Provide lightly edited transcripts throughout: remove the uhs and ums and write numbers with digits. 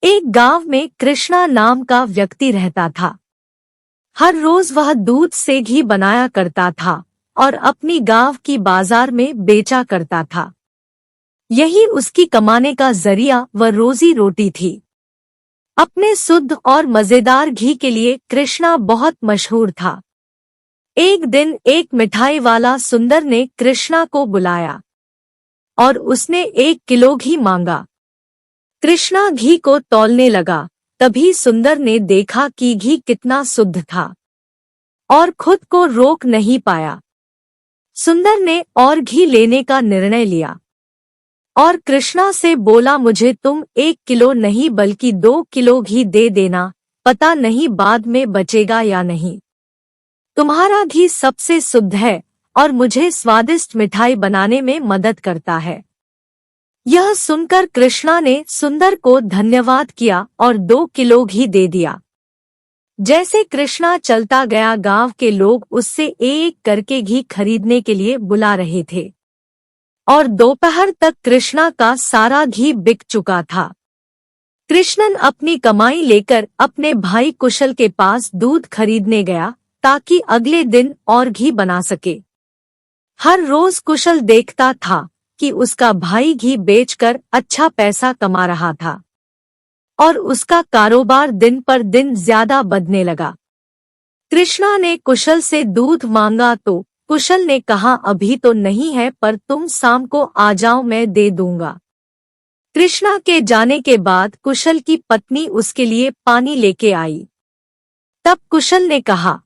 एक गांव में कृष्णा नाम का व्यक्ति रहता था। हर रोज वह दूध से घी बनाया करता था और अपनी गांव की बाजार में बेचा करता था। यही उसकी कमाने का जरिया व रोजी रोटी थी। अपने शुद्ध और मजेदार घी के लिए कृष्णा बहुत मशहूर था। एक दिन एक मिठाई वाला सुंदर ने कृष्णा को बुलाया और उसने 1 किलो घी मांगा। कृष्णा घी को तौलने लगा, तभी सुंदर ने देखा कि घी कितना शुद्ध था और खुद को रोक नहीं पाया। सुंदर ने और घी लेने का निर्णय लिया और कृष्णा से बोला, मुझे तुम 1 किलो नहीं बल्कि 2 किलो घी दे देना, पता नहीं बाद में बचेगा या नहीं। तुम्हारा घी सबसे शुद्ध है और मुझे स्वादिष्ट मिठाई बनाने में मदद करता है। यह सुनकर कृष्णा ने सुंदर को धन्यवाद किया और 2 किलो घी दे दिया। जैसे कृष्णा चलता गया, गांव के लोग उससे एक करके घी खरीदने के लिए बुला रहे थे और दोपहर तक कृष्णा का सारा घी बिक चुका था। कृष्णन अपनी कमाई लेकर अपने भाई कुशल के पास दूध खरीदने गया ताकि अगले दिन और घी बना सके। हर रोज कुशल देखता था कि उसका भाई घी बेचकर अच्छा पैसा कमा रहा था और उसका कारोबार दिन पर दिन ज्यादा बढ़ने लगा। कृष्णा ने कुशल से दूध मांगा तो कुशल ने कहा, अभी तो नहीं है, पर तुम शाम को आ जाओ, मैं दे दूंगा। कृष्णा के जाने के बाद कुशल की पत्नी उसके लिए पानी लेके आई। तब कुशल ने कहा,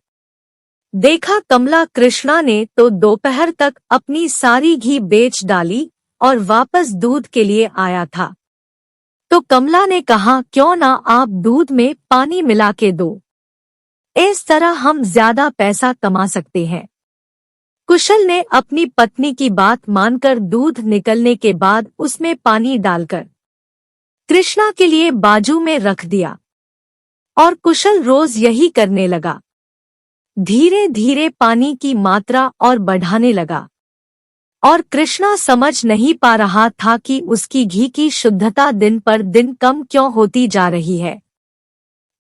देखा कमला, कृष्णा ने तो दोपहर तक अपनी सारी घी बेच डाली और वापस दूध के लिए आया था। तो कमला ने कहा, क्यों ना आप दूध में पानी मिला के दो, इस तरह हम ज्यादा पैसा कमा सकते हैं। कुशल ने अपनी पत्नी की बात मानकर दूध निकलने के बाद उसमें पानी डालकर कृष्णा के लिए बाजू में रख दिया और कुशल रोज यही करने लगा। धीरे धीरे पानी की मात्रा और बढ़ाने लगा और कृष्णा समझ नहीं पा रहा था कि उसकी घी की शुद्धता दिन पर दिन कम क्यों होती जा रही है।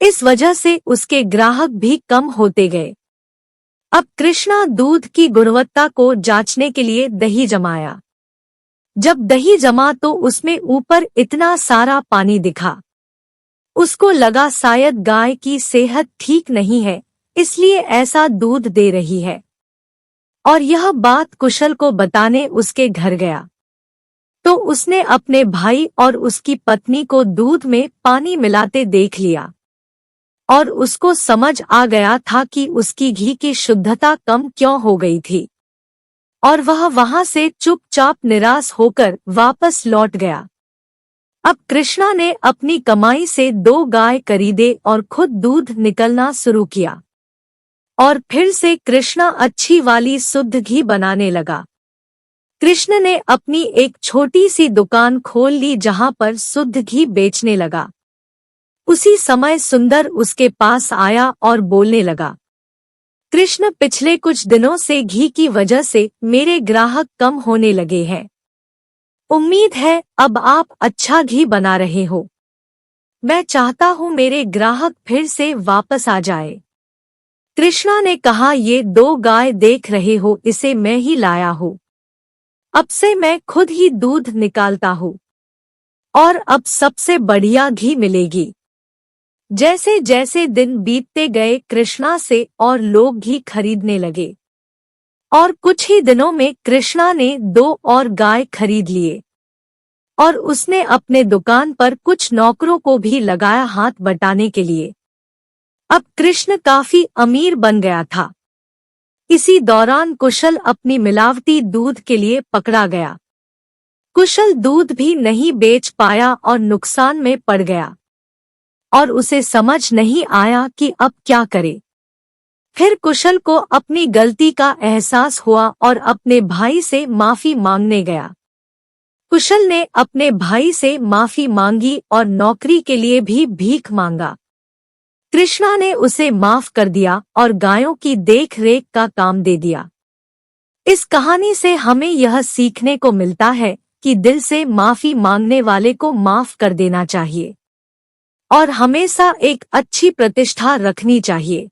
इस वजह से उसके ग्राहक भी कम होते गए। अब कृष्णा दूध की गुणवत्ता को जांचने के लिए दही जमाया। जब दही जमा तो उसमें ऊपर इतना सारा पानी दिखा। उसको लगा शायद गाय की सेहत ठीक नहीं है, इसलिए ऐसा दूध दे रही है। और यह बात कुशल को बताने उसके घर गया तो उसने अपने भाई और उसकी पत्नी को दूध में पानी मिलाते देख लिया और उसको समझ आ गया था कि उसकी घी की शुद्धता कम क्यों हो गई थी और वह वहां से चुपचाप निराश होकर वापस लौट गया। अब कृष्णा ने अपनी कमाई से 2 गाय खरीदे और खुद दूध निकलना शुरू किया और फिर से कृष्णा अच्छी वाली शुद्ध घी बनाने लगा। कृष्ण ने अपनी एक छोटी सी दुकान खोल ली जहां पर शुद्ध घी बेचने लगा। उसी समय सुंदर उसके पास आया और बोलने लगा, कृष्ण, पिछले कुछ दिनों से घी की वजह से मेरे ग्राहक कम होने लगे हैं। उम्मीद है अब आप अच्छा घी बना रहे हो। मैं चाहता हूँ मेरे ग्राहक फिर से वापस आ जाए। कृष्णा ने कहा, ये 2 गाय देख रहे हो, इसे मैं ही लाया हूँ। अब से मैं खुद ही दूध निकालता हूँ और अब सबसे बढ़िया घी मिलेगी। जैसे जैसे दिन बीतते गए कृष्णा से और लोग घी खरीदने लगे और कुछ ही दिनों में कृष्णा ने 2 और गाय खरीद लिए और उसने अपने दुकान पर कुछ नौकरों को भी लगाया हाथ बटाने के लिए। अब कृष्ण काफी अमीर बन गया था। इसी दौरान कुशल अपनी मिलावटी दूध के लिए पकड़ा गया। कुशल दूध भी नहीं बेच पाया और नुकसान में पड़ गया और उसे समझ नहीं आया कि अब क्या करे। फिर कुशल को अपनी गलती का एहसास हुआ और अपने भाई से माफी मांगने गया। कुशल ने अपने भाई से माफी मांगी और नौकरी के लिए भी भीख मांगा। कृष्णा ने उसे माफ कर दिया और गायों की देख रेख का काम दे दिया। इस कहानी से हमें यह सीखने को मिलता है कि दिल से माफी मांगने वाले को माफ कर देना चाहिए। और हमेशा एक अच्छी प्रतिष्ठा रखनी चाहिए।